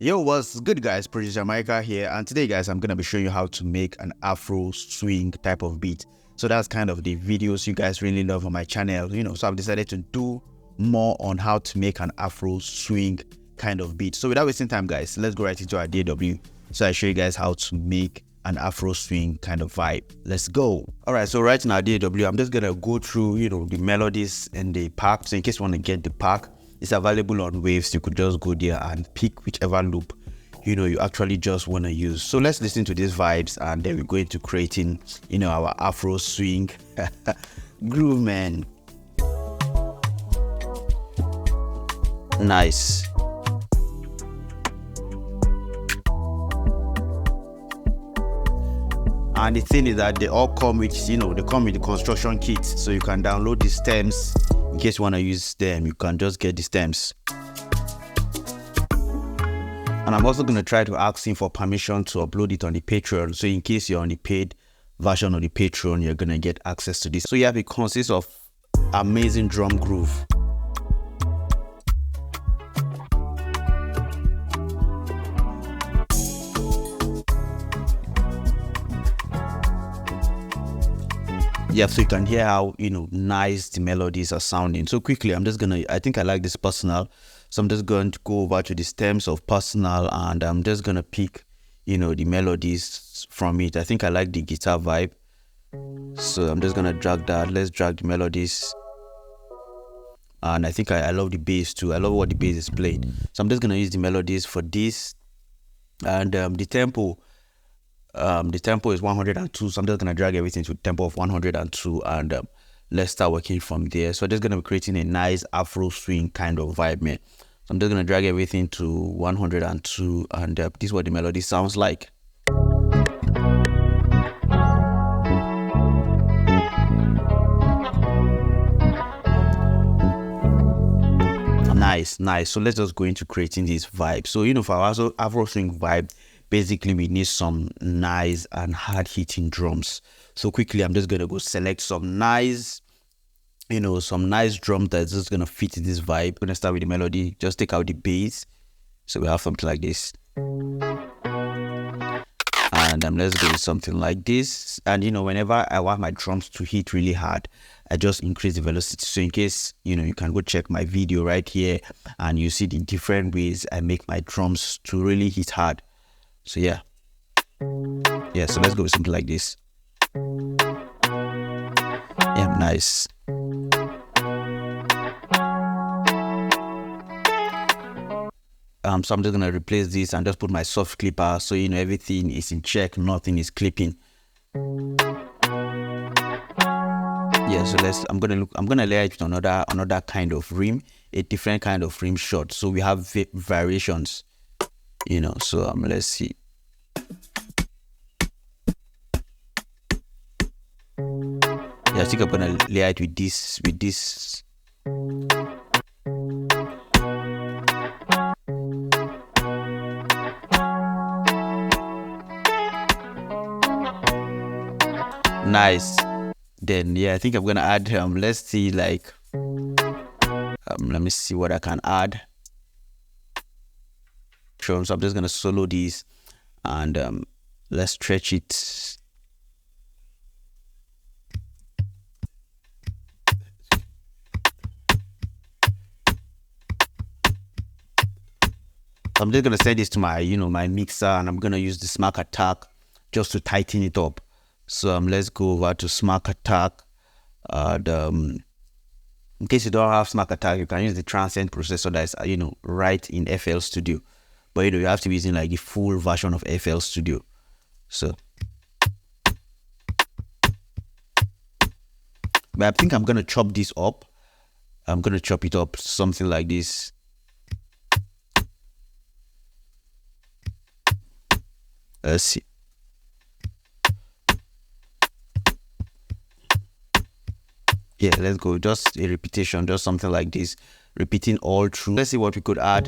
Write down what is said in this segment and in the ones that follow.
Yo, what's good, guys? Producer Mykah here, and today, guys, I'm gonna be showing you how to make an Afro swing type of beat. So that's kind of the videos you guys really love on my channel, so I've decided to do more on how to make an Afro swing kind of beat. So without wasting time, guys, let's go right into our DAW. So I show you guys how to make an Afro swing kind of vibe. Let's go. All right, so right in our DAW, I'm just gonna go through, the melodies and the pack. So in case you want to get the pack, it's available on Waves. You could just go there and pick whichever loop you actually just want to use. So let's listen to these vibes, and then we're going to creating our Afro swing groove, man. Nice. And the thing is that they all come with they come with the construction kit, so you can download the stems. In case you want to use them, you can just get the stems. And I'm also going to try to ask him for permission to upload it on the Patreon. So in case you're on the paid version of the Patreon, you're going to get access to this. So yeah, it consists of amazing drum groove. Yeah, so you can hear how nice the melodies are sounding. So quickly, I think I like this personal, so I'm just going to go over to the stems of personal, and I'm just gonna pick the melodies from it. I think I like the guitar vibe, so I'm just gonna drag that. Let's drag the melodies, and I think I love the bass too. I love what the bass is playing, so I'm just gonna use the melodies for this. And the tempo is 102, so I'm just gonna drag everything to tempo of 102, and let's start working from there. So I'm just gonna be creating a nice Afro swing kind of vibe, man. So I'm just gonna drag everything to 102, and this is what the melody sounds like. Nice. So let's just go into creating this vibe. So for our Afro swing vibe, basically we need some nice and hard hitting drums. So quickly, I'm just gonna go select some nice drum that's just gonna fit this vibe. I'm gonna start with the melody, just take out the bass, so we have something like this, and let's go with something like this. And whenever I want my drums to hit really hard, I just increase the velocity. So in case you can go check my video right here, and you see the different ways I make my drums to really hit hard. So yeah, so let's go with something like this. Yeah, nice. So I'm just gonna replace this and just put my soft clipper, so everything is in check, nothing is clipping. Yeah, so I'm gonna layer it with another kind of rim, a different kind of rim shot. So we have variations, so let's see. Yeah, I think I'm gonna layer it with this. Nice. Then yeah, I think I'm gonna add let's see, like let me see what I can add. So I'm just gonna solo these, and let's stretch it. I'm just gonna send this to my my mixer, and I'm gonna use the Smack Attack just to tighten it up. So let's go over to Smack Attack, and in case you don't have Smack Attack, you can use the transient processor that's right in FL Studio, but you have to be using like the full version of FL Studio. So but I think I'm gonna chop this up. I'm gonna chop it up something like this. Let's see. Yeah, let's go. Just a repetition, just something like this, repeating all through. Let's see what we could add.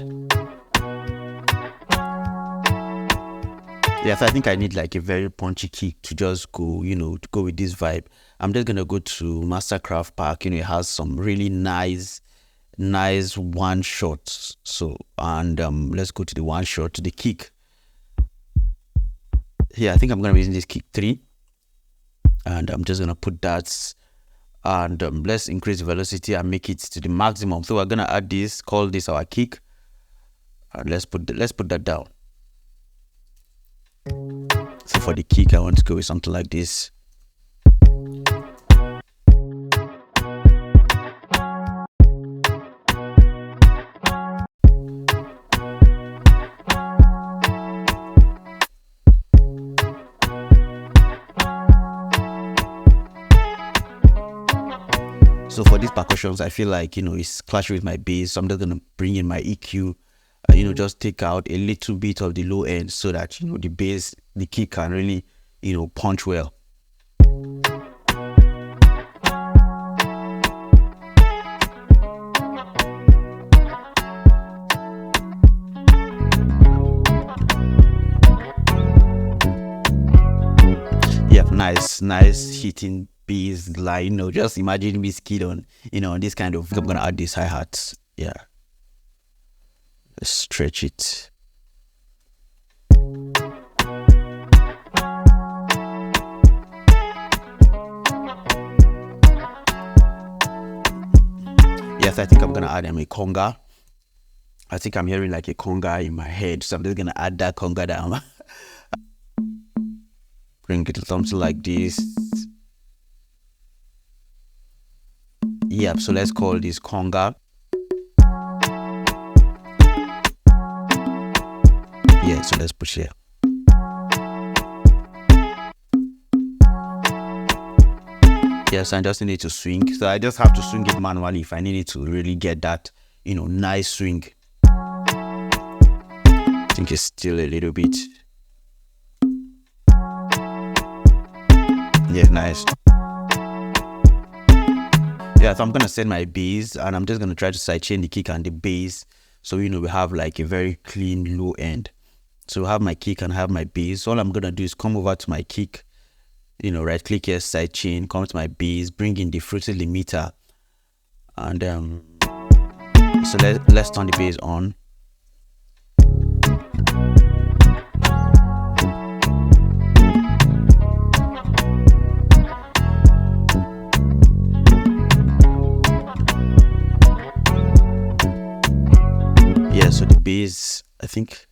Yeah, so I think I need like a very punchy kick to just go, to go with this vibe. I'm just gonna go to Mastercraft Pack. It has some really nice nice one shot. So, and let's go to the one shot, to the kick. Here, I think I'm gonna be using this kick 3, and I'm just gonna put that, and let's increase the velocity and make it to the maximum. So we're gonna add this, call this our kick, and let's put that down. So for the kick, I want to go with something like this. So for these percussions, I feel like, it's clashing with my bass. So I'm just gonna bring in my EQ, just take out a little bit of the low end so that, the bass, the kick can really, punch well. Yeah, nice hitting bass line. Just imagine me skid on, on this kind of. I'm gonna add these hi-hats. Yeah, let's stretch it. Yes, I think I'm gonna add a conga. I think I'm hearing like a conga in my head, so I'm just gonna add that conga down. Bring it to something like this. Yep, so let's call this conga. Yeah, so let's push here. Yes, I just need to swing. So I just have to swing it manually if I need it to really get that, nice swing. I think it's still a little bit. Yeah, nice. Yeah, so I'm gonna set my bass, and I'm just gonna try to sidechain the kick and the bass, so we have like a very clean low end. So I have my kick and I have my bass. All I'm gonna do is come over to my kick, right click here, sidechain, come to my bass, bring in the fruity limiter, and so let's turn the bass on. Yeah, so the bass, I think.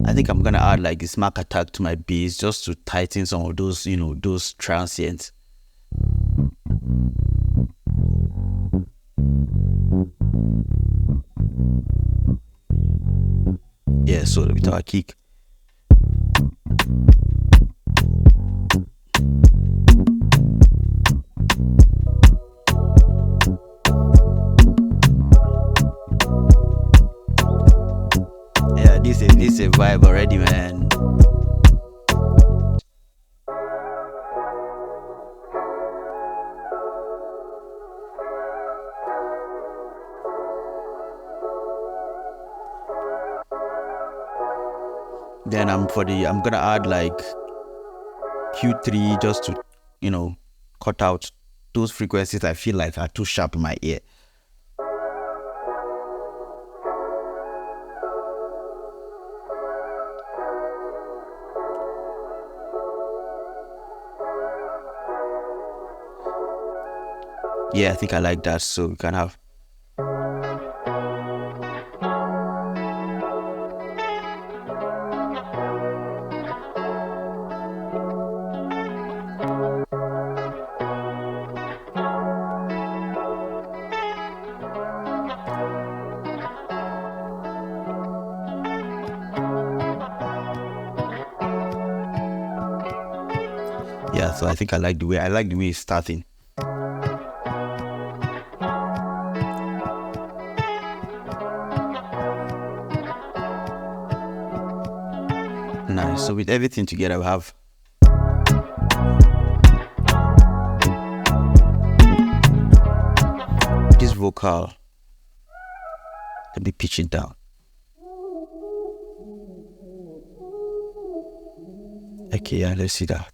I think I'm gonna add like a smack attack to my bass just to tighten some of those, those transients. Yeah, so with our kick. Yeah, this is a vibe already, man. Then I'm gonna add like Q3 just to, cut out those frequencies I feel like are too sharp in my ear. Yeah, I think I like that, so we can have. Yeah, so I think I like the way it's starting. Nice. So with everything together, we have this vocal. Let me pitch it down. Okay, yeah, let's see that.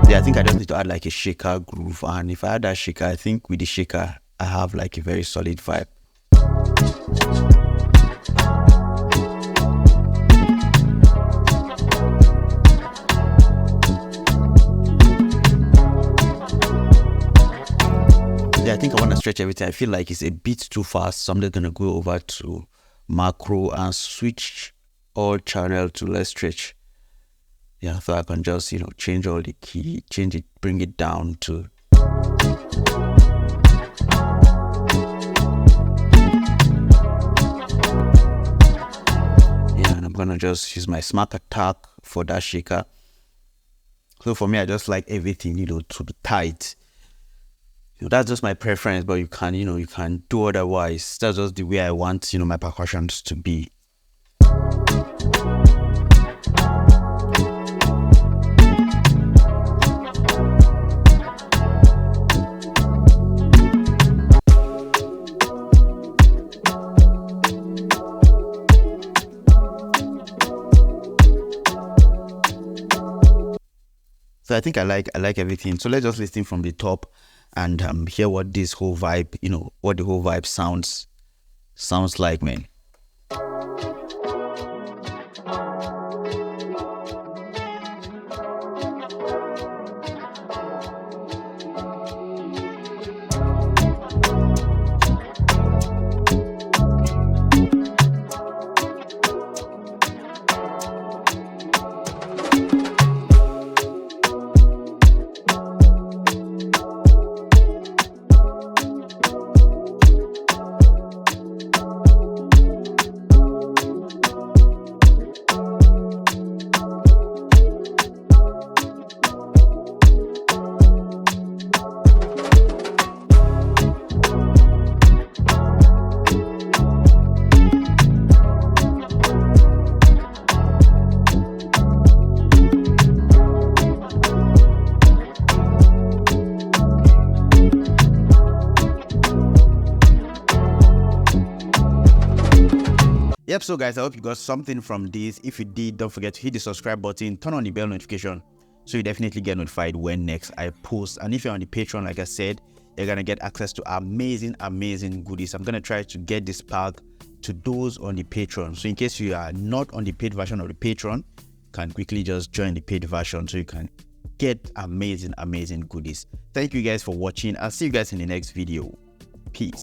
Yeah, I think I just need to add like a shaker groove, and if I add that shaker, I think with the shaker I have like a very solid vibe. Yeah, I think I want to stretch everything. I feel like it's a bit too fast, so I'm just gonna go over to macro and switch all channel to let's stretch. Yeah, so I can just, you know, change all the key, change it, bring it down to. Yeah, and I'm gonna just use my smack attack for that shaker. So for me, I just like everything, you know, to be tight. You know, that's just my preference, but you can, you know, you can do otherwise. That's just the way I want, you know, my percussions to be. So I think I like everything. So let's just listen from the top and hear what this whole vibe, you know, what the whole vibe sounds like, man. Yep, so guys, I hope you got something from this. If you did, don't forget to hit the subscribe button, turn on the bell notification so you definitely get notified when next I post. And if you're on the Patreon, like I said, you're gonna get access to amazing goodies. I'm gonna try to get this pack to those on the Patreon. So in case you are not on the paid version of the Patreon, you can quickly just join the paid version so you can get amazing goodies. Thank you guys for watching. I'll see you guys in the next video. Peace.